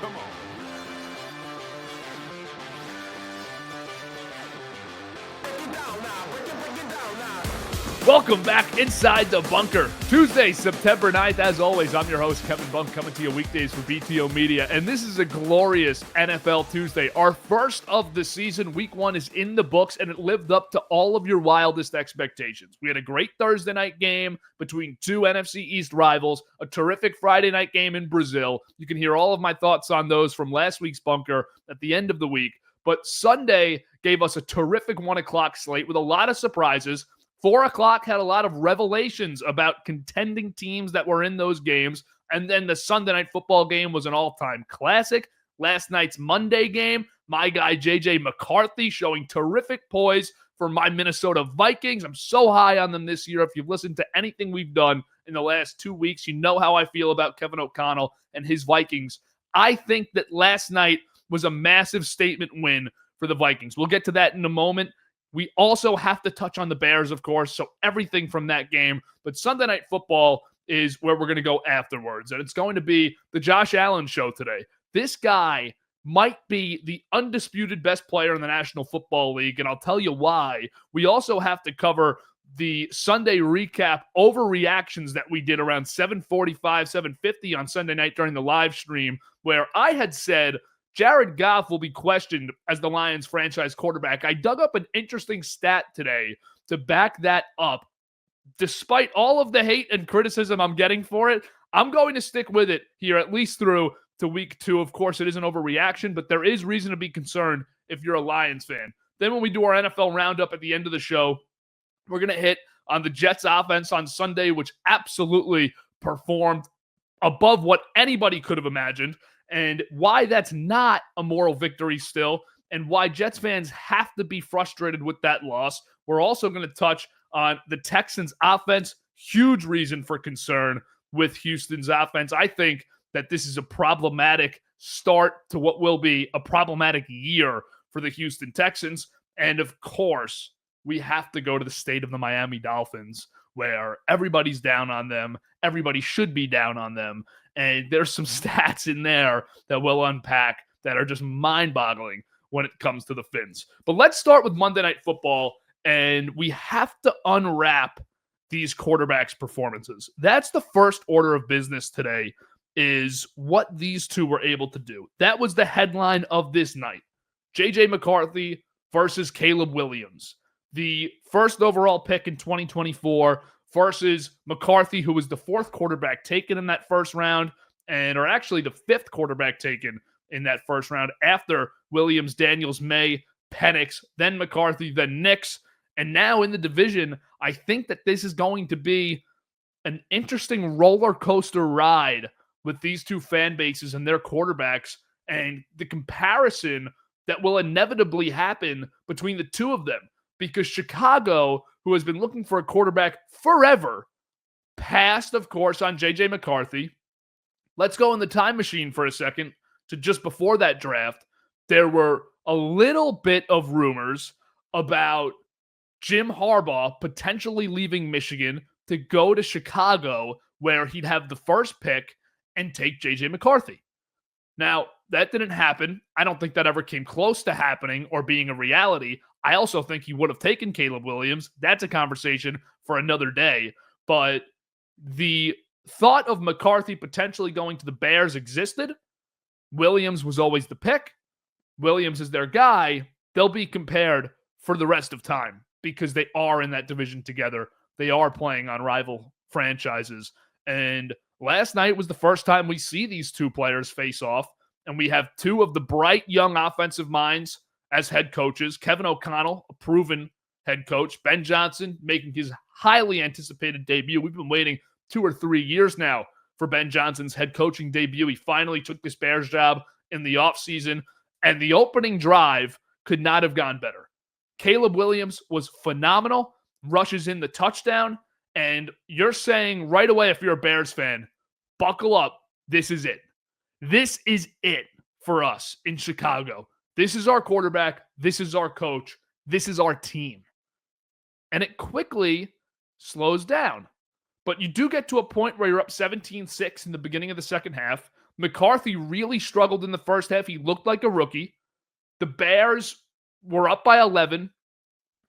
Come on. Welcome back inside the bunker. Tuesday, September 9th. As always, I'm your host, Kevin Bunk, coming to you weekdays for BTO Media. And this is a glorious NFL Tuesday. Our first of the season. Week 1 is in the books, and it lived up to all of your wildest expectations. We had a great Thursday night game between two NFC East rivals, a terrific Friday night game in Brazil. You can hear all of my thoughts on those from last week's bunker at the end of the week. But Sunday gave us a terrific 1 o'clock slate with a lot of surprises. 4 o'clock had a lot of revelations about contending teams that were in those games. And then the Sunday night football game was an all-time classic. Last night's Monday game, my guy JJ McCarthy showing terrific poise for my Minnesota Vikings. I'm so high on them this year. If you've listened to anything we've done in the last 2 weeks, you know how I feel about Kevin O'Connell and his Vikings. I think that last night was a massive statement win for the Vikings. We'll get to that in a moment. We also have to touch on the Bears, of course, so everything from that game. But Sunday Night Football is where we're going to go afterwards, and it's going to be the Josh Allen show today. This guy might be the undisputed best player in the National Football League, and I'll tell you why. We also have to cover the Sunday recap overreactions that we did around 7:45, 7:50 on Sunday night during the live stream, where I had said Jared Goff will be questioned as the Lions franchise quarterback. I dug up an interesting stat today to back that up. Despite all of the hate and criticism I'm getting for it, I'm going to stick with it here at least through to week 2. Of course, it is an overreaction, but there is reason to be concerned if you're a Lions fan. Then when we do our NFL roundup at the end of the show, we're going to hit on the Jets offense on Sunday, which absolutely performed above what anybody could have imagined, and why that's not a moral victory still, and why Jets fans have to be frustrated with that loss. We're also going to touch on the Texans offense. Huge reason for concern with Houston's offense. I think that this is a problematic start to what will be a problematic year for the Houston Texans. And of course, we have to go to the state of the Miami Dolphins, where everybody's down on them. Everybody should be down on them. And there's some stats in there that we'll unpack that are just mind-boggling when it comes to the Phins. But let's start with Monday Night Football, and we have to unwrap these quarterbacks' performances. That's the first order of business today, is what these two were able to do. That was the headline of this night. J.J. McCarthy versus Caleb Williams. The first overall pick in 2024 versus McCarthy, who was the 4th quarterback taken in that first round, or actually the 5th quarterback taken in that first round after Williams, Daniels, May, Penix, then McCarthy, then Nix. And now in the division, I think that this is going to be an interesting roller coaster ride with these two fan bases and their quarterbacks, and the comparison that will inevitably happen between the two of them. Because Chicago, who has been looking for a quarterback forever, passed, of course, on J.J. McCarthy. Let's go in the time machine for a second to just before that draft. There were a little bit of rumors about Jim Harbaugh potentially leaving Michigan to go to Chicago, where he'd have the first pick and take J.J. McCarthy. Now, that didn't happen. I don't think that ever came close to happening or being a reality. I also think he would have taken Caleb Williams. That's a conversation for another day. But the thought of McCarthy potentially going to the Bears existed. Williams was always the pick. Williams is their guy. They'll be compared for the rest of time because they are in that division together. They are playing on rival franchises. And last night was the first time we see these two players face off. And we have two of the bright young offensive minds as head coaches. Kevin O'Connell, a proven head coach. Ben Johnson making his highly anticipated debut. We've been waiting 2 or 3 years now for Ben Johnson's head coaching debut. He finally took this Bears job in the offseason, and the opening drive could not have gone better. Caleb Williams was phenomenal, rushes in the touchdown, and you're saying right away, if you're a Bears fan, buckle up. This is it. This is it for us in Chicago. This is our quarterback. This is our coach. This is our team. And it quickly slows down But you do get to a point where you're up 17-6 in the beginning of the second half. McCarthy really struggled in the first half. He looked like a rookie. The Bears were up by 11,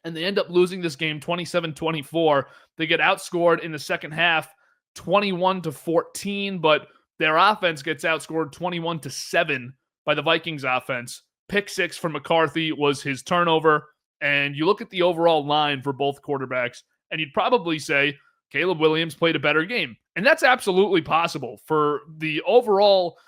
and they end up losing this game 27-24. They get outscored in the second half 21-14, but their offense gets outscored 21-7 by the Vikings offense. Pick six for McCarthy was his turnover, and you look at the overall line for both quarterbacks, and you'd probably say Caleb Williams played a better game. And that's absolutely possible. For the overall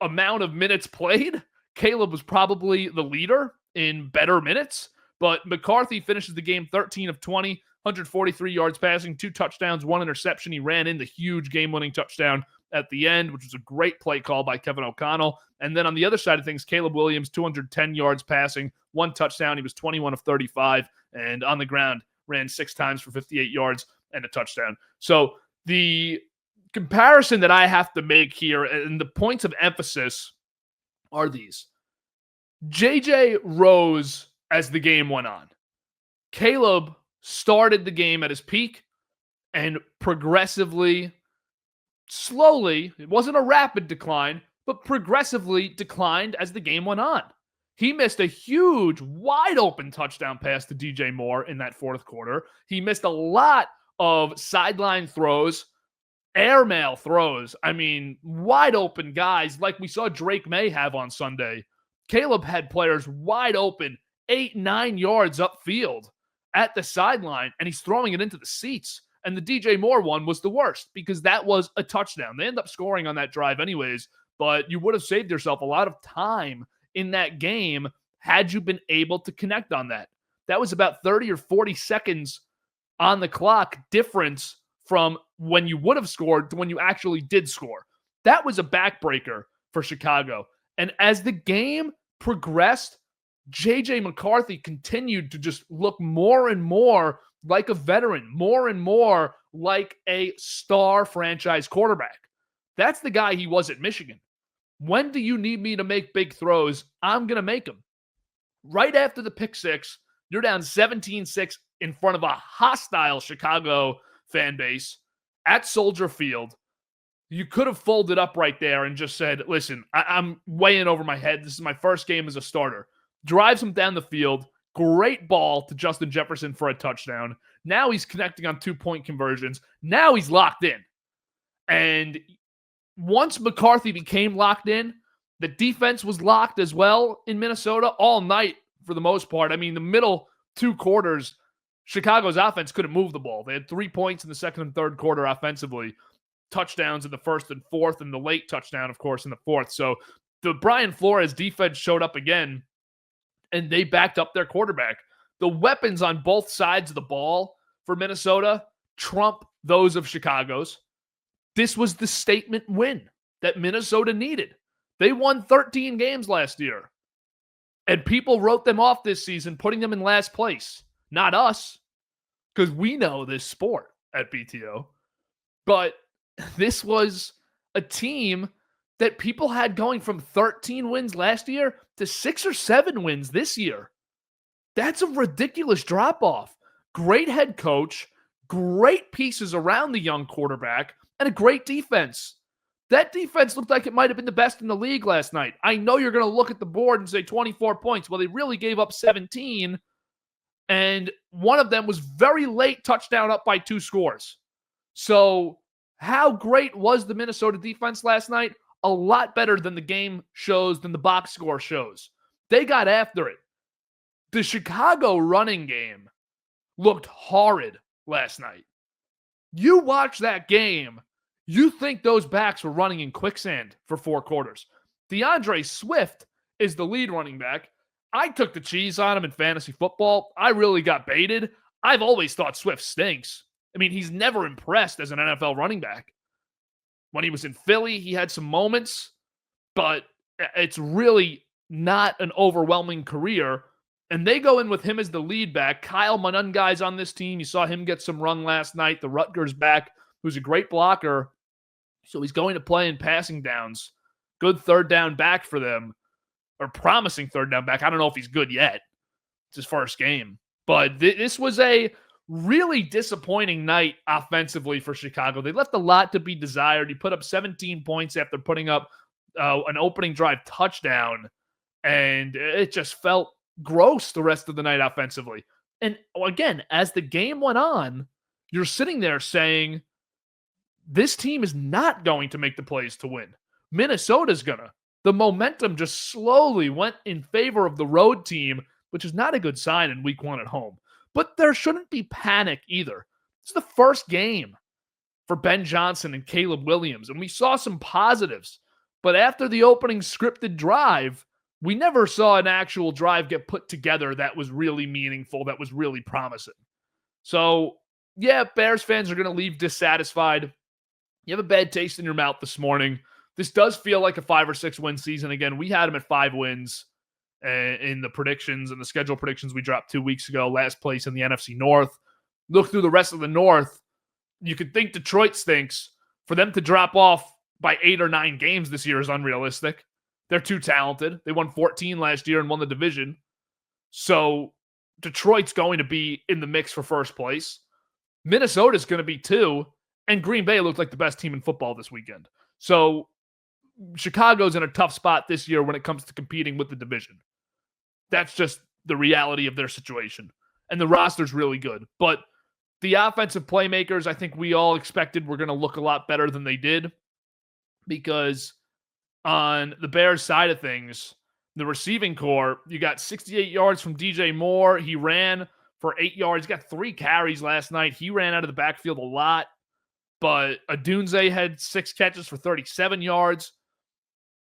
amount of minutes played, Caleb was probably the leader in better minutes, but McCarthy finishes the game 13 of 20, 143 yards passing, 2 touchdowns, 1 interception. He ran in the huge game-winning touchdown at the end, which was a great play call by Kevin O'Connell. And then on the other side of things, Caleb Williams, 210 yards passing, 1 touchdown. He was 21 of 35, and on the ground, ran 6 times for 58 yards and a touchdown. So the comparison that I have to make here, and the points of emphasis, are these. JJ rose as the game went on. Caleb started the game at his peak and progressively, slowly, it wasn't a rapid decline, but progressively declined as the game went on. He missed a huge, wide open touchdown pass to DJ Moore in that fourth quarter. He missed a lot of sideline throws, airmail throws. I mean, wide open guys like we saw Drake May have on Sunday. Caleb had players wide open, 8-9 yards upfield at the sideline, and he's throwing it into the seats. And the DJ Moore one was the worst because that was a touchdown. They end up scoring on that drive anyways, but you would have saved yourself a lot of time in that game had you been able to connect on that. That was about 30 or 40 seconds on the clock difference from when you would have scored to when you actually did score. That was a backbreaker for Chicago. And as the game progressed, J.J. McCarthy continued to just look more and more like a veteran, more and more like a star franchise quarterback. That's the guy he was at Michigan. When do you need me to make big throws? I'm going to make them. Right after the pick six, you're down 17-6 in front of a hostile Chicago fan base at Soldier Field. You could have folded up right there and just said, listen, I'm way in over my head. This is my first game as a starter. Drives him down the field. Great ball to Justin Jefferson for a touchdown. Now he's connecting on 2-point conversions. Now he's locked in. And once McCarthy became locked in, the defense was locked as well in Minnesota all night for the most part. I mean, the middle 2 quarters, Chicago's offense couldn't move the ball. They had 3 points in the second and third quarter offensively. Touchdowns in the first and fourth, and the late touchdown, of course, in the fourth. So the Brian Flores defense showed up again, and they backed up their quarterback. The weapons on both sides of the ball for Minnesota trump those of Chicago's. This was the statement win that Minnesota needed. They won 13 games last year, and people wrote them off this season, putting them in last place. Not us, because we know this sport at BTO. But this was a team that people had going from 13 wins last year to 6 or 7 wins this year. That's a ridiculous drop-off. Great head coach, great pieces around the young quarterback, and a great defense. That defense looked like it might have been the best in the league last night. I know you're going to look at the board and say 24 points. Well, they really gave up 17, and one of them was very late touchdown up by 2 scores. So how great was the Minnesota defense last night? A lot better than the game shows, than the box score shows. They got after it. The Chicago running game looked horrid last night. You watch that game, you think those backs were running in quicksand for 4 quarters. DeAndre Swift is the lead running back. I took the cheese on him in fantasy football. I really got baited. I've always thought Swift stinks. I mean, he's never impressed as an NFL running back. When he was in Philly, he had some moments, but it's really not an overwhelming career. And they go in with him as the lead back. Kyle Monungai's on this team. You saw him get some run last night. The Rutgers back, who's a great blocker. So he's going to play in passing downs. Good third down back for them. Or promising third down back. I don't know if he's good yet. It's his first game. But this was a really disappointing night offensively for Chicago. They left a lot to be desired. He put up 17 points after putting up an opening drive touchdown, and it just felt gross the rest of the night offensively. And again, as the game went on, you're sitting there saying, this team is not going to make the plays to win. Minnesota's gonna. The momentum just slowly went in favor of the road team, which is not a good sign in week 1 at home. But there shouldn't be panic either. It's the first game for Ben Johnson and Caleb Williams, and we saw some positives. But after the opening scripted drive, we never saw an actual drive get put together that was really meaningful, that was really promising. So, yeah, Bears fans are going to leave dissatisfied. You have a bad taste in your mouth this morning. This does feel like a 5 or 6 win season. Again, we had them at 5 wins in the predictions and the schedule predictions we dropped 2 weeks ago, last place in the NFC North. Look through the rest of the North. You could think Detroit stinks. For them to drop off by 8 or 9 games this year is unrealistic. They're too talented. They won 14 last year and won the division. So Detroit's going to be in the mix for first place. Minnesota's going to be 2. And Green Bay looked like the best team in football this weekend. So Chicago's in a tough spot this year when it comes to competing with the division. That's just the reality of their situation. And the roster's really good. But the offensive playmakers, I think we all expected were going to look a lot better than they did. Because on the Bears side of things, the receiving core, you got 68 yards from DJ Moore. He ran for 8 yards. He got 3 carries last night. He ran out of the backfield a lot. But Adunze had 6 catches for 37 yards.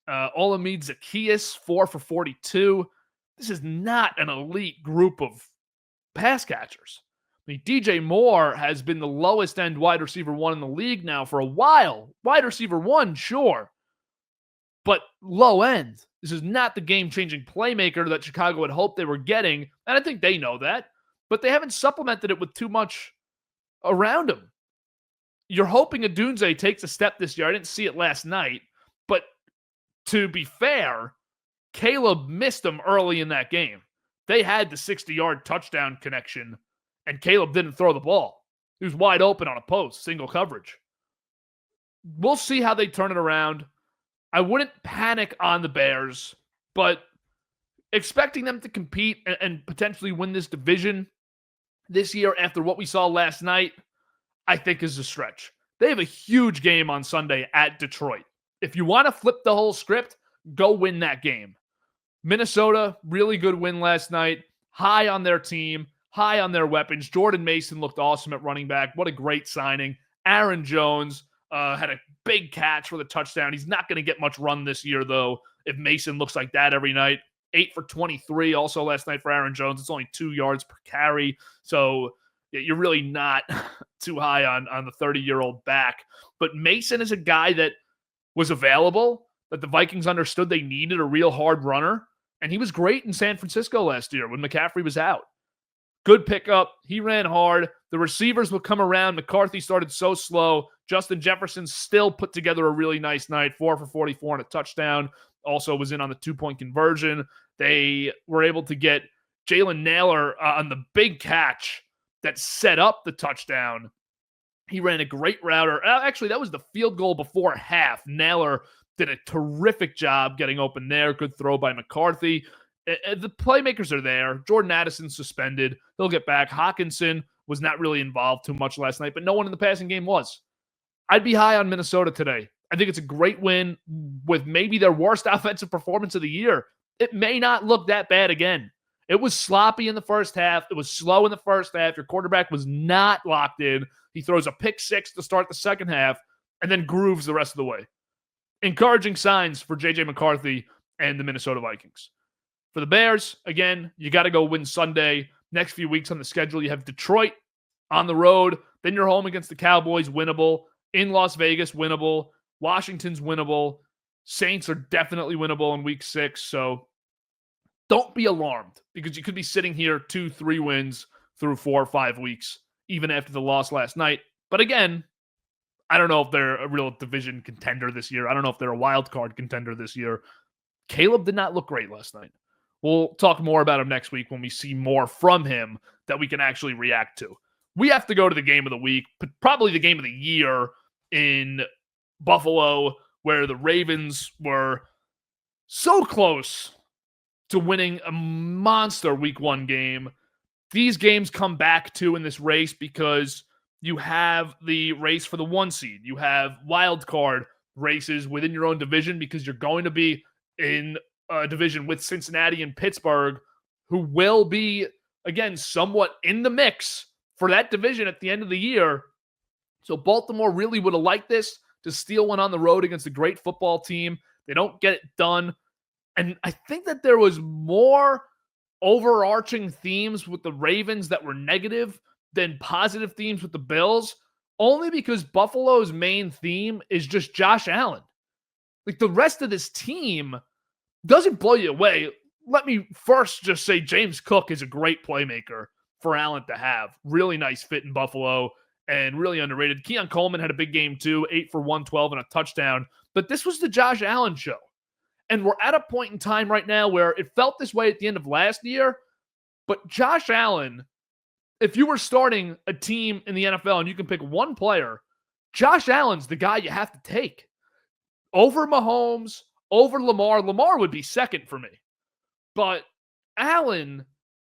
Olamide Zaccheaus, 4 for 42. This is not an elite group of pass catchers. I mean, DJ Moore has been the lowest end wide receiver 1 in the league now for a while. Wide receiver 1, sure. But low end. This is not the game-changing playmaker that Chicago had hoped they were getting. And I think they know that. But they haven't supplemented it with too much around him. You're hoping Adunze takes a step this year. I didn't see it last night. But to be fair, Caleb missed him early in that game. They had the 60-yard touchdown connection, and Caleb didn't throw the ball. He was wide open on a post, single coverage. We'll see how they turn it around. I wouldn't panic on the Bears, but expecting them to compete and potentially win this division this year after what we saw last night, I think is a stretch. They have a huge game on Sunday at Detroit. If you want to flip the whole script, go win that game. Minnesota, really good win last night. High on their team, high on their weapons. Jordan Mason looked awesome at running back. What a great signing. Aaron Jones had a big catch for the touchdown. He's not going to get much run this year, though, if Mason looks like that every night. 8 for 23 also last night for Aaron Jones. It's only 2 yards per carry. So you're really not too high on the 30-year-old back. But Mason is a guy that was available, that the Vikings understood they needed a real hard runner. And he was great in San Francisco last year when McCaffrey was out. Good pickup. He ran hard. The receivers would come around. McCarthy started so slow. Justin Jefferson still put together a really nice night. 4 for 44 and a touchdown. Also was in on the 2-point conversion. They were able to get Jalen Nailor on the big catch that set up the touchdown. He ran a great route. Actually, that was the field goal before half. Nailor did a terrific job getting open there. Good throw by McCarthy. The playmakers are there. Jordan Addison suspended. He'll get back. Hawkinson was not really involved too much last night, but no one in the passing game was. I'd be high on Minnesota today. I think it's a great win with maybe their worst offensive performance of the year. It may not look that bad again. It was sloppy in the first half. It was slow in the first half. Your quarterback was not locked in. He throws a pick 6 to start the second half and then grooves the rest of the way. Encouraging signs for J.J. McCarthy and the Minnesota Vikings. For the Bears, again, you got to go win Sunday. Next few weeks on the schedule, you have Detroit on the road. Then you're home against the Cowboys, winnable. In Las Vegas, winnable. Washington's winnable. Saints are definitely winnable in week 6. So don't be alarmed because you could be sitting here 2-3 wins through 4 or 5 weeks, even after the loss last night. But again, I don't know if they're a real division contender this year. I don't know if they're a wild card contender this year. Caleb did not look great last night. We'll talk more about him next week when we see more from him that we can actually react to. we have to go to the game of the week, but probably the game of the year in Buffalo, where the Ravens were so close to winning a monster week 1 game. These games come back to in this race because you have the race for the 1 seed. You have wild card races within your own division because you're going to be in a division with Cincinnati and Pittsburgh, who will be, again, somewhat in the mix for that division at the end of the year. So Baltimore really would have liked this to steal one on the road against a great football team. They don't get it done. And I think that there was more overarching themes with the Ravens that were negative than positive themes with the Bills, only because Buffalo's main theme is just Josh Allen. Like, the rest of this team doesn't blow you away. Let me first just say James Cook is a great playmaker for Allen to have. Really nice fit in Buffalo and really underrated. Keon Coleman had a big game too, 8 for 112 and a touchdown. But this was the Josh Allen show. And we're at a point in time right now where it felt this way at the end of last year. But Josh Allen, if you were starting a team in the NFL and you can pick one player, Josh Allen's the guy you have to take. Over Mahomes, over Lamar. Lamar would be second for me. But Allen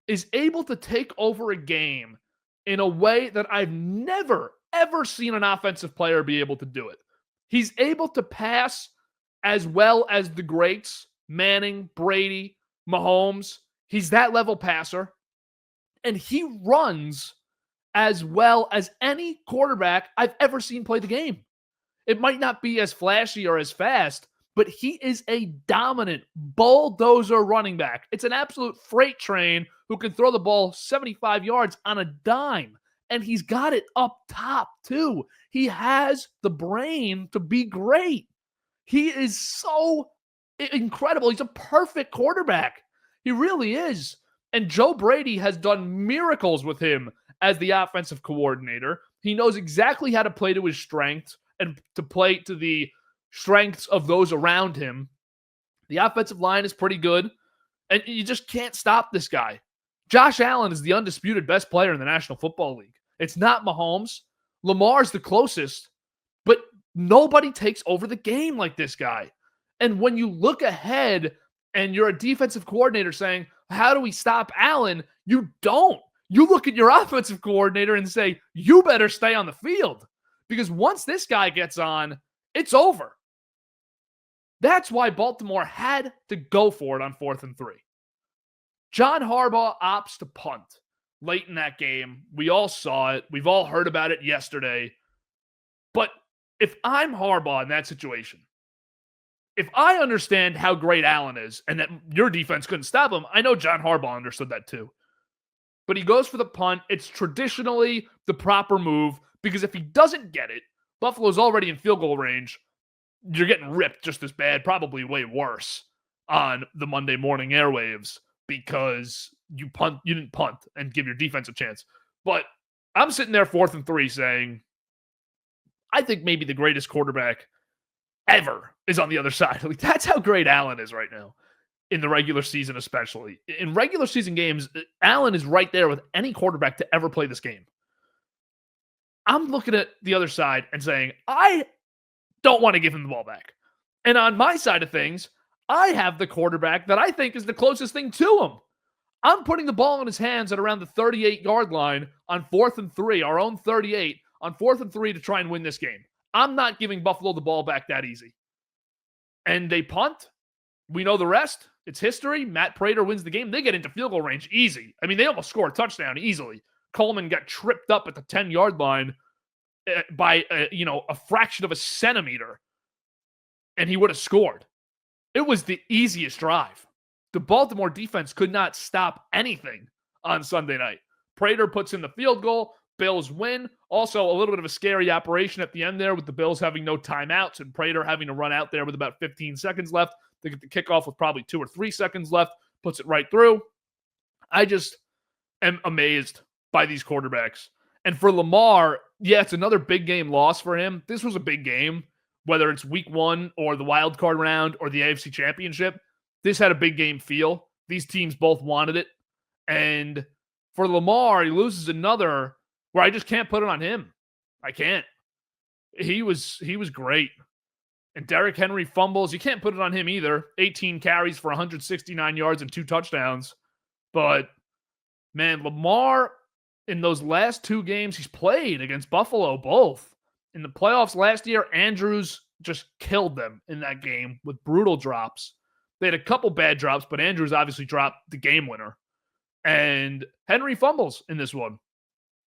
is able to take over a game in a way that I've never, ever seen an offensive player be able to do it. He's able to pass as well as the greats, Manning, Brady, Mahomes. He's that level passer. And he runs as well as any quarterback I've ever seen play the game. It might not be as flashy or as fast, but he is a dominant bulldozer running back. It's an absolute freight train who can throw the ball 75 yards on a dime. And he's got it up top, too. He has the brain to be great. He is so incredible. He's a perfect quarterback. He really is. And Joe Brady has done miracles with him as the offensive coordinator. He knows exactly how to play to his strengths and to play to the strengths of those around him. The offensive line is pretty good, and you just can't stop this guy. Josh Allen is the undisputed best player in the National Football League. It's not Mahomes. Lamar's the closest, but nobody takes over the game like this guy. And when you look ahead and you're a defensive coordinator saying, how do we stop Allen? You don't. You look at your offensive coordinator and say, you better stay on the field. Because once this guy gets on, it's over. That's why Baltimore had to go for it on 4th and 3. John Harbaugh opts to punt late in that game. We all saw it. We've all heard about it yesterday. But if I'm Harbaugh in that situation, if I understand how great Allen is and that your defense couldn't stop him, I know John Harbaugh understood that too. But he goes for the punt. It's traditionally the proper move because if he doesn't get it, Buffalo's already in field goal range. You're getting ripped just as bad, probably way worse on the Monday morning airwaves because you didn't punt and give your defense a chance. But I'm sitting there 4th and 3 saying, I think maybe the greatest quarterback ever is on the other side. Like, that's how great Allen is right now in the regular season, especially. In regular season games, Allen is right there with any quarterback to ever play this game. I'm looking at the other side and saying, I don't want to give him the ball back. And on my side of things, I have the quarterback that I think is the closest thing to him. I'm putting the ball in his hands at around the 38-yard line on 4th and 3, our own 38, on 4th and 3 to try and win this game. I'm not giving Buffalo the ball back that easy. And they punt. We know the rest. It's history. Matt Prater wins the game. They get into field goal range easy. I mean, they almost score a touchdown easily. Coleman got tripped up at the 10-yard line by a fraction of a centimeter, and he would have scored. It was the easiest drive. The Baltimore defense could not stop anything on Sunday night. Prater puts in the field goal. Bills win. Also, a little bit of a scary operation at the end there with the Bills having no timeouts and Prater having to run out there with about 15 seconds left. They get the kickoff with probably 2 or 3 seconds left. Puts it right through. I just am amazed by these quarterbacks. And for Lamar, yeah, it's another big game loss for him. This was a big game, whether it's week 1 or the wild card round or the AFC Championship. This had a big game feel. These teams both wanted it. And for Lamar, he loses another where I just can't put it on him. I can't. He was great. And Derrick Henry fumbles. You can't put it on him either. 18 carries for 169 yards and 2 touchdowns. But, man, Lamar, in those last 2 games he's played against Buffalo, both. In the playoffs last year, Andrews just killed them in that game with brutal drops. They had a couple bad drops, but Andrews obviously dropped the game winner. And Henry fumbles in this one.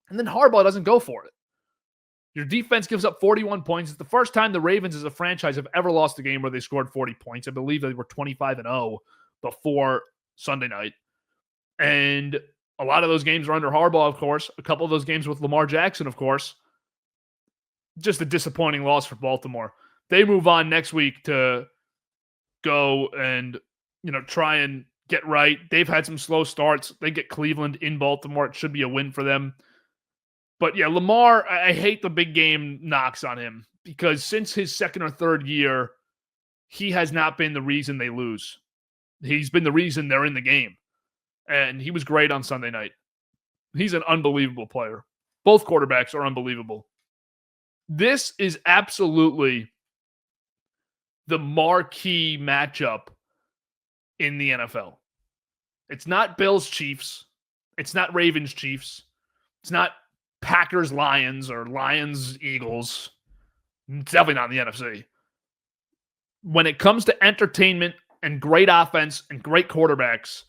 And then Harbaugh doesn't go for it. Your defense gives up 41 points. It's the first time the Ravens as a franchise have ever lost a game where they scored 40 points. I believe they were 25-0 before Sunday night. And a lot of those games are under Harbaugh, of course. A couple of those games with Lamar Jackson, of course. Just a disappointing loss for Baltimore. They move on next week to go and, try and get right. They've had some slow starts. They get Cleveland in Baltimore. It should be a win for them. But yeah, Lamar, I hate the big game knocks on him because since his second or third year, he has not been the reason they lose. He's been the reason they're in the game. And he was great on Sunday night. He's an unbelievable player. Both quarterbacks are unbelievable. This is absolutely the marquee matchup in the NFL. It's not Bills-Chiefs. It's not Ravens-Chiefs. It's not Packers-Lions or Lions-Eagles. It's definitely not in the NFC. When it comes to entertainment and great offense and great quarterbacks,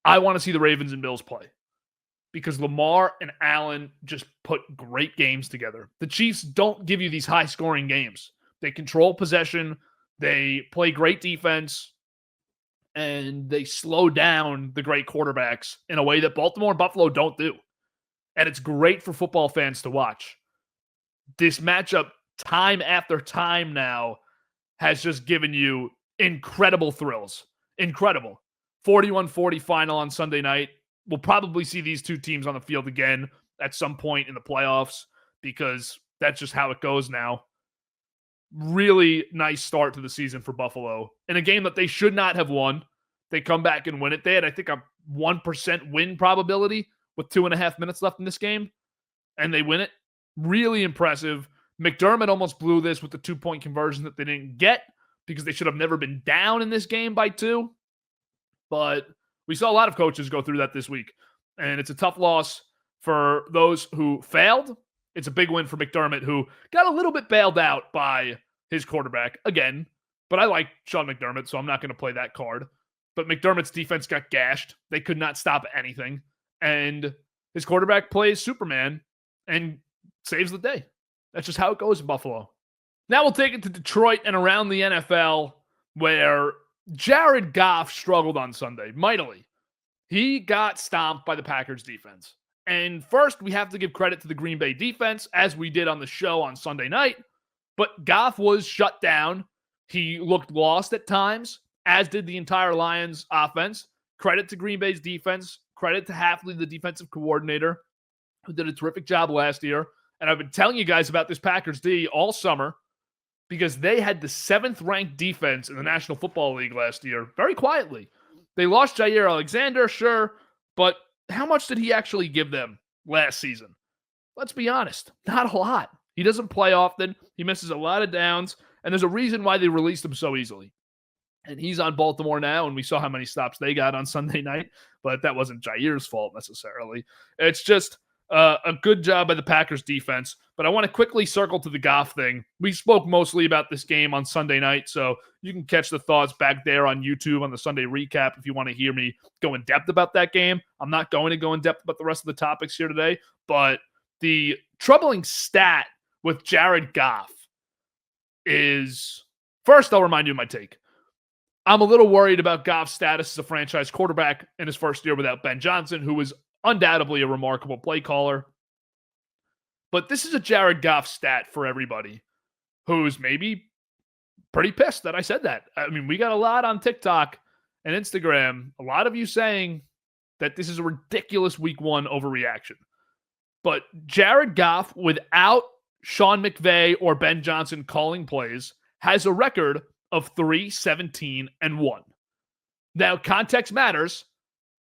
I want to see the Ravens and Bills play because Lamar and Allen just put great games together. The Chiefs don't give you these high-scoring games. They control possession. They play great defense. And they slow down the great quarterbacks in a way that Baltimore and Buffalo don't do. And it's great for football fans to watch. This matchup, time after time now, has just given you incredible thrills. Incredible. 41-40 final on Sunday night. We'll probably see these two teams on the field again at some point in the playoffs because that's just how it goes now. Really nice start to the season for Buffalo. In a game that they should not have won. They come back and win it. They had, I think, a 1% win probability with 2.5 minutes left in this game, and they win it. Really impressive. McDermott almost blew this with the 2-point conversion that they didn't get because they should have never been down in this game by 2. But we saw a lot of coaches go through that this week, and it's a tough loss for those who failed. It's a big win for McDermott, who got a little bit bailed out by his quarterback again, but I like Sean McDermott, so I'm not going to play that card. But McDermott's defense got gashed. They could not stop anything. And his quarterback plays Superman and saves the day. That's just how it goes in Buffalo. Now we'll take it to Detroit and around the NFL, where Jared Goff struggled on Sunday mightily. He got stomped by the Packers defense. And first, we have to give credit to the Green Bay defense, as we did on the show on Sunday night. But Goff was shut down. He looked lost at times, as did the entire Lions offense. Credit to Green Bay's defense. Credit to Hafley, the defensive coordinator, who did a terrific job last year. And I've been telling you guys about this Packers D all summer because they had the 7th-ranked defense in the National Football League last year, very quietly. They lost Jair Alexander, sure, but how much did he actually give them last season? Let's be honest, not a lot. He doesn't play often. He misses a lot of downs, and there's a reason why they released him so easily. And he's on Baltimore now, and we saw how many stops they got on Sunday night, but that wasn't Jair's fault necessarily. It's just a good job by the Packers defense, but I want to quickly circle to the Goff thing. We spoke mostly about this game on Sunday night, so you can catch the thoughts back there on YouTube on the Sunday recap if you want to hear me go in depth about that game. I'm not going to go in depth about the rest of the topics here today, but the troubling stat with Jared Goff is, first I'll remind you of my take. I'm a little worried about Goff's status as a franchise quarterback in his first year without Ben Johnson, who was undoubtedly a remarkable play caller. But this is a Jared Goff stat for everybody who's maybe pretty pissed that I said that. I mean, we got a lot on TikTok and Instagram, a lot of you saying that this is a ridiculous week 1 overreaction. But Jared Goff, without Sean McVay or Ben Johnson calling plays, has a record of 3-17-1. Now, context matters.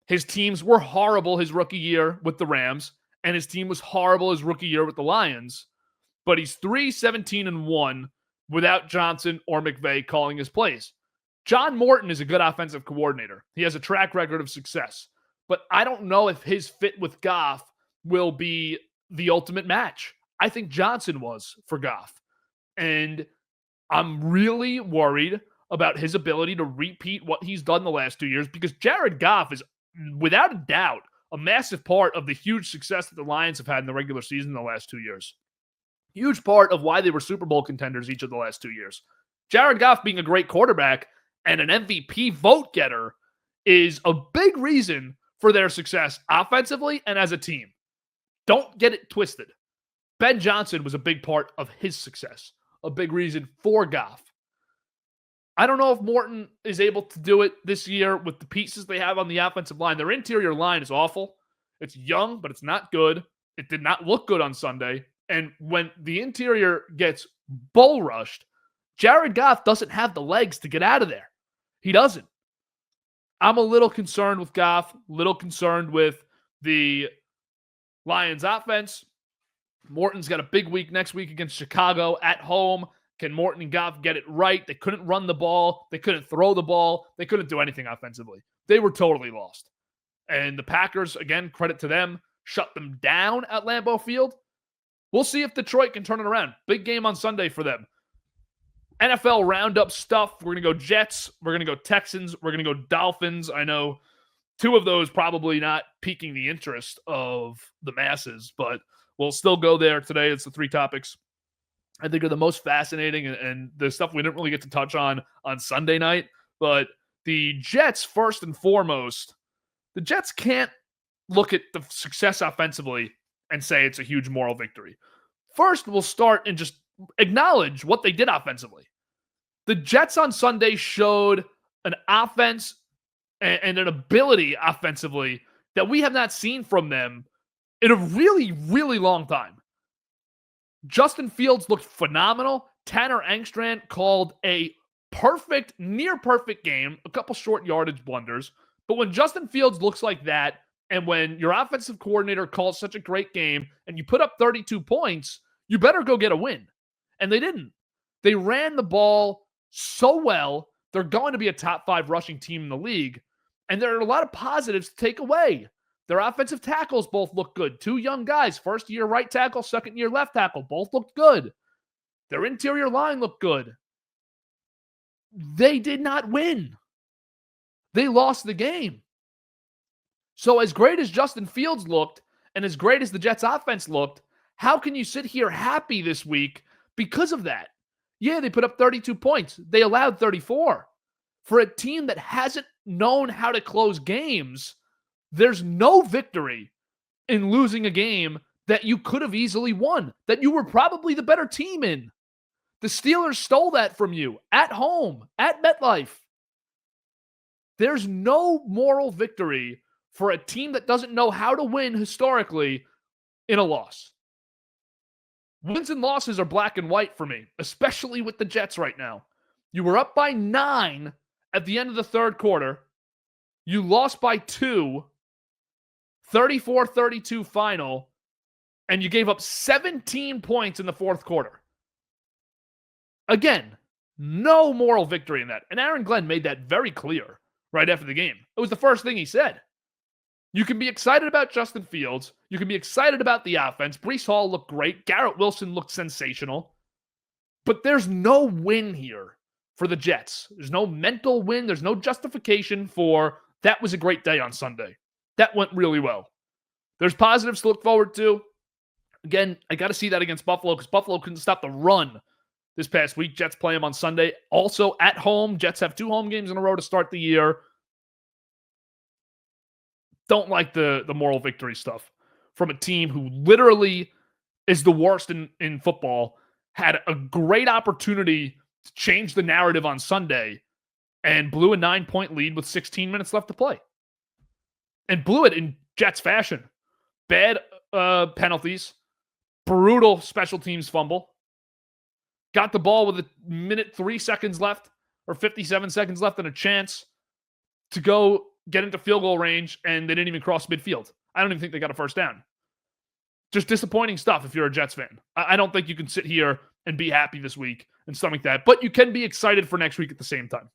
His teams were horrible his rookie year with the Rams, and his team was horrible his rookie year with the Lions, but he's 3-17-1 without Johnson or McVay calling his plays. John Morton is a good offensive coordinator. He has a track record of success, but I don't know if his fit with Goff will be the ultimate match. I think Johnson was for Goff, and I'm really worried about his ability to repeat what he's done the last 2 years, because Jared Goff is, without a doubt, a massive part of the huge success that the Lions have had in the regular season in the last 2 years. Huge part of why they were Super Bowl contenders each of the last 2 years. Jared Goff being a great quarterback and an MVP vote getter is a big reason for their success offensively and as a team. Don't get it twisted. Ben Johnson was a big part of his success, a big reason for Goff. I don't know if Morton is able to do it this year with the pieces they have on the offensive line. Their interior line is awful. It's young, but it's not good. It did not look good on Sunday. And when the interior gets bull rushed, Jared Goff doesn't have the legs to get out of there. He doesn't. I'm a little concerned with Goff, a little concerned with the Lions offense. Morton's got a big week next week against Chicago at home. Can Morton and Goff get it right? They couldn't run the ball. They couldn't throw the ball. They couldn't do anything offensively. They were totally lost. And the Packers, again, credit to them, shut them down at Lambeau Field. We'll see if Detroit can turn it around. Big game on Sunday for them. NFL roundup stuff. We're going to go Jets. We're going to go Texans. We're going to go Dolphins. I know two of those probably not piquing the interest of the masses, but we'll still go there today. It's the three topics I think are the most fascinating and the stuff we didn't really get to touch on Sunday night. But the Jets, first and foremost, the Jets can't look at the success offensively and say it's a huge moral victory. First, we'll start and just acknowledge what they did offensively. The Jets on Sunday showed an offense and an ability offensively that we have not seen from them in a really, really long time. Justin Fields looked phenomenal. Tanner Engstrand called a perfect, near perfect game, a couple short yardage blunders. But when Justin Fields looks like that, and when your offensive coordinator calls such a great game, and you put up 32 points, you better go get a win. And they didn't. They ran the ball so well. They're going to be a top 5 rushing team in the league. And there are a lot of positives to take away. Their offensive tackles both look good. 2 young guys, first year right tackle, second year left tackle, both looked good. Their interior line looked good. They did not win. They lost the game. So as great as Justin Fields looked, and as great as the Jets offense looked, how can you sit here happy this week because of that? Yeah, they put up 32 points. They allowed 34. For a team that hasn't known how to close games, there's no victory in losing a game that you could have easily won, that you were probably the better team in. The Steelers stole that from you at home, at MetLife. There's no moral victory for a team that doesn't know how to win historically in a loss. Wins and losses are black and white for me, especially with the Jets right now. You were up by 9 at the end of the third quarter. You lost by 2, 34-32 final, and you gave up 17 points in the fourth quarter. Again, no moral victory in that. And Aaron Glenn made that very clear right after the game. It was the first thing he said. You can be excited about Justin Fields. You can be excited about the offense. Breece Hall looked great. Garrett Wilson looked sensational. But there's no win here for the Jets. There's no mental win. There's no justification for that was a great day on Sunday. That went really well. There's positives to look forward to. Again, I got to see that against Buffalo because Buffalo couldn't stop the run this past week. Jets play them on Sunday. Also at home. Jets have 2 home games in a row to start the year. Don't like the moral victory stuff from a team who literally is the worst in football, had a great opportunity to change the narrative on Sunday, and blew a 9-point lead with 16 minutes left to play. And blew it in Jets fashion. Bad penalties, brutal special teams fumble. Got the ball with 1:03 seconds left, or 57 seconds left, and a chance to go get into field goal range, and they didn't even cross midfield. I don't even think they got a first down. Just disappointing stuff if you're a Jets fan. I don't think you can sit here and be happy this week and something like that. But you can be excited for next week at the same time.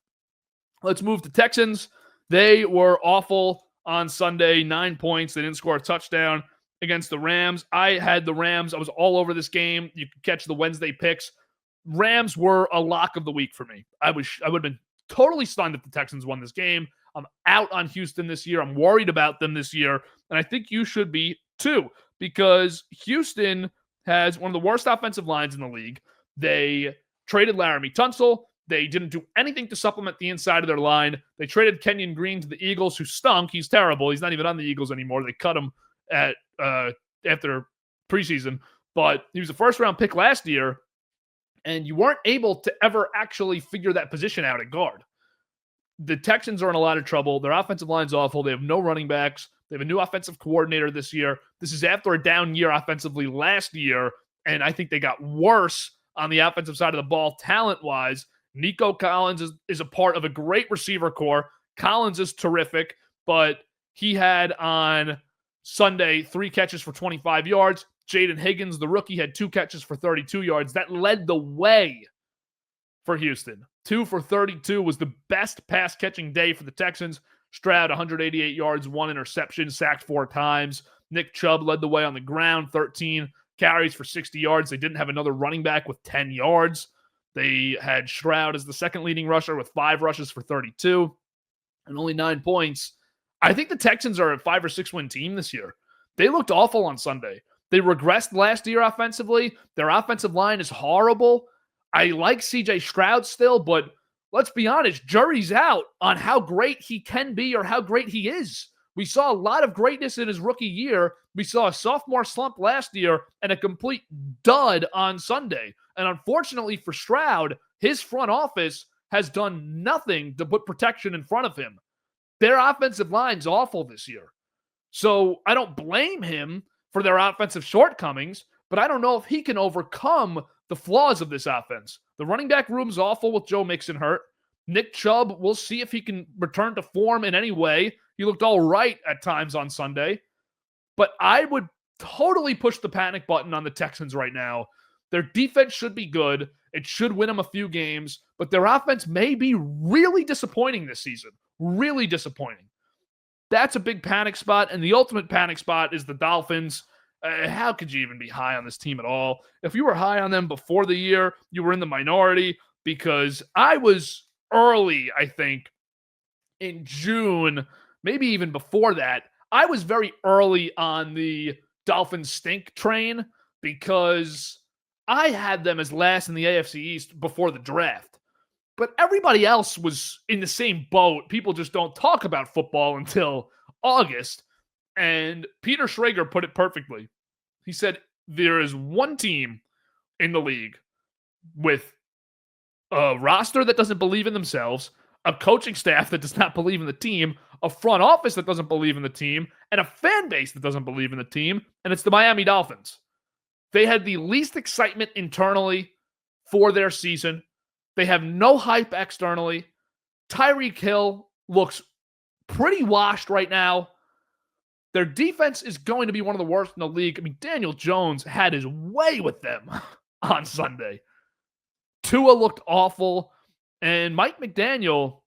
Let's move to Texans. They were awful on Sunday, 9 points. They didn't score a touchdown against the Rams. I had the Rams. I was all over this game. You could catch the Wednesday picks. Rams were a lock of the week for me. I would have been totally stunned if the Texans won this game. I'm out on Houston this year. I'm worried about them this year. And I think you should be too, because Houston has one of the worst offensive lines in the league. They traded Laramie Tunsil. They didn't do anything to supplement the inside of their line. They traded Kenyon Green to the Eagles, who stunk. He's terrible. He's not even on the Eagles anymore. They cut him at after preseason. But he was a first-round pick last year, and you weren't able to ever actually figure that position out at guard. The Texans are in a lot of trouble. Their offensive line's awful. They have no running backs. They have a new offensive coordinator this year. This is after a down year offensively last year, and I think they got worse on the offensive side of the ball talent-wise. Nico Collins is a part of a great receiver core. Collins is terrific, but he had on Sunday 3 catches for 25 yards. Jaden Higgins, the rookie, had 2 catches for 32 yards. That led the way for Houston. 2 for 32 was the best pass-catching day for the Texans. Stroud, 188 yards, 1 interception, sacked 4 times. Nick Chubb led the way on the ground, 13 carries for 60 yards. They didn't have another running back with 10 yards. They had Stroud as the second leading rusher with 5 rushes for 32 and only 9 points. I think the Texans are a 5 or 6 win team this year. They looked awful on Sunday. They regressed last year offensively. Their offensive line is horrible. I like CJ Stroud still, but let's be honest, jury's out on how great he can be or how great he is. We saw a lot of greatness in his rookie year. We saw a sophomore slump last year and a complete dud on Sunday. And unfortunately for Stroud, his front office has done nothing to put protection in front of him. Their offensive line's awful this year. So I don't blame him for their offensive shortcomings, but I don't know if he can overcome the flaws of this offense. The running back room's awful with Joe Mixon hurt. Nick Chubb, we'll see if he can return to form in any way. He looked all right at times on Sunday. But I would totally push the panic button on the Texans right now. Their defense should be good. It should win them a few games. But their offense may be really disappointing this season. Really disappointing. That's a big panic spot. And the ultimate panic spot is the Dolphins. How could you even be high on this team at all? If you were high on them before the year, you were in the minority, because I was early, I think, in June, maybe even before that. I was very early on the Dolphins stink train because I had them as last in the AFC East before the draft. But everybody else was in the same boat. People just don't talk about football until August. And Peter Schrager put it perfectly. He said, there is one team in the league with a roster that doesn't believe in themselves, a coaching staff that does not believe in the team, a front office that doesn't believe in the team, and a fan base that doesn't believe in the team, and it's the Miami Dolphins. They had the least excitement internally for their season. They have no hype externally. Tyreek Hill looks pretty washed right now. Their defense is going to be one of the worst in the league. I mean, Daniel Jones had his way with them on Sunday. Tua looked awful. And Mike McDaniel,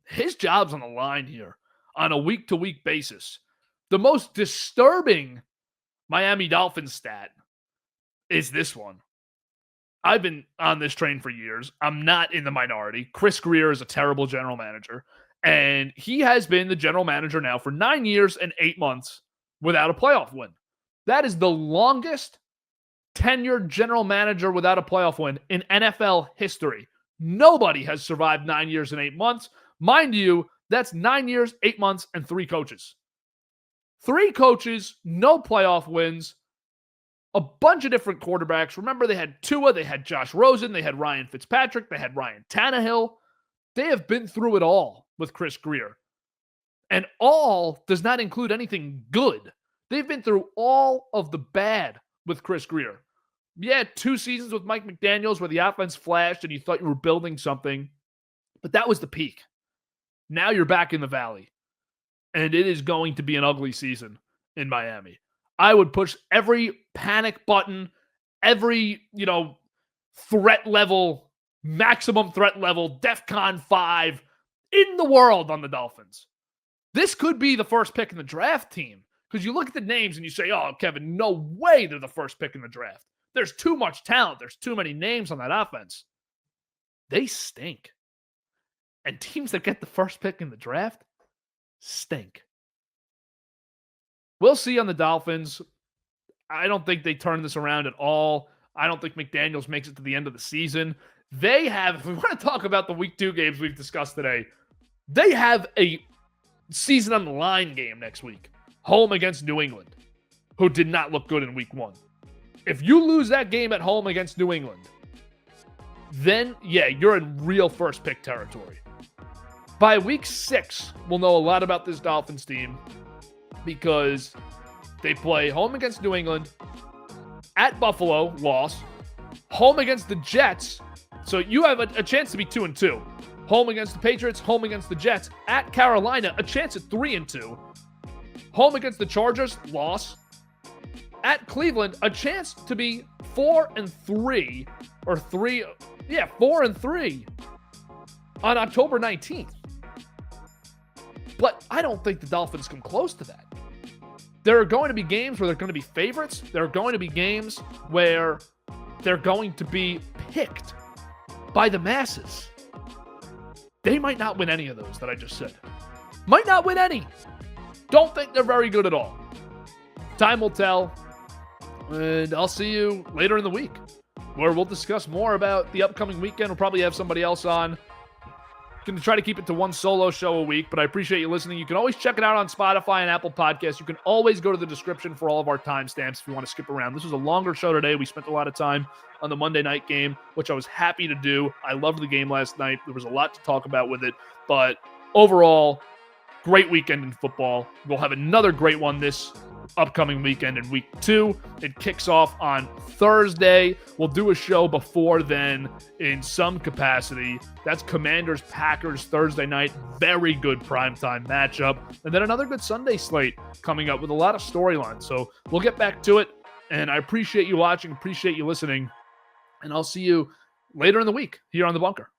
his job's on the line here on a week-to-week basis. The most disturbing Miami Dolphins stat is this one. I've been on this train for years. I'm not in the minority. Chris Greer is a terrible general manager. And he has been the general manager now for 9 years and 8 months without a playoff win. That is the longest tenured general manager without a playoff win in NFL history. Nobody has survived 9 years and 8 months. Mind you, that's 9 years, 8 months, and 3 coaches. 3 coaches, no playoff wins, a bunch of different quarterbacks. Remember, they had Tua, they had Josh Rosen, they had Ryan Fitzpatrick, they had Ryan Tannehill. They have been through it all with Chris Greer. And all does not include anything good. They've been through all of the bad with Chris Greer. Yeah, 2 seasons with Mike McDaniels where the offense flashed and you thought you were building something. But that was the peak. Now you're back in the valley. And it is going to be an ugly season in Miami. I would push every panic button, every, threat level, maximum threat level, DEFCON 5 in the world on the Dolphins. This could be the first pick in the draft team. Because you look at the names and you say, oh, Kevin, no way they're the first pick in the draft. There's too much talent. There's too many names on that offense. They stink. And teams that get the first pick in the draft stink. We'll see on the Dolphins. I don't think they turn this around at all. I don't think McDaniels makes it to the end of the season. They have, if we want to talk about the week 2 games we've discussed today, they have a season on the line game next week. Home against New England, who did not look good in week 1. If you lose that game at home against New England, then, yeah, you're in real first pick territory. By week 6, we'll know a lot about this Dolphins team because they play home against New England, at Buffalo, loss, home against the Jets, so you have a chance to be 2-2. Home against the Patriots, home against the Jets, at Carolina, a chance at 3-2. Home against the Chargers, loss. At Cleveland, a chance to be 4-3, or 4-3 on October 19th. But I don't think the Dolphins come close to that. There are going to be games where they're going to be favorites. There are going to be games where they're going to be picked by the masses. They might not win any of those that I just said. Might not win any. Don't think they're very good at all. Time will tell. And I'll see you later in the week, where we'll discuss more about the upcoming weekend. We'll probably have somebody else on. Going to try to keep it to one solo show a week, but I appreciate you listening. You can always check it out on Spotify and Apple Podcasts. You can always go to the description for all of our timestamps if you want to skip around. This was a longer show today. We spent a lot of time on the Monday night game, which I was happy to do. I loved the game last night. There was a lot to talk about with it, but overall, great weekend in football. We'll have another great one this upcoming weekend in week 2. It kicks off on Thursday. We'll do a show before then in some capacity. That's Commanders-Packers Thursday night. Very good primetime matchup. And then another good Sunday slate coming up with a lot of storylines. So we'll get back to it. And I appreciate you watching, appreciate you listening. And I'll see you later in the week here on The Bunker.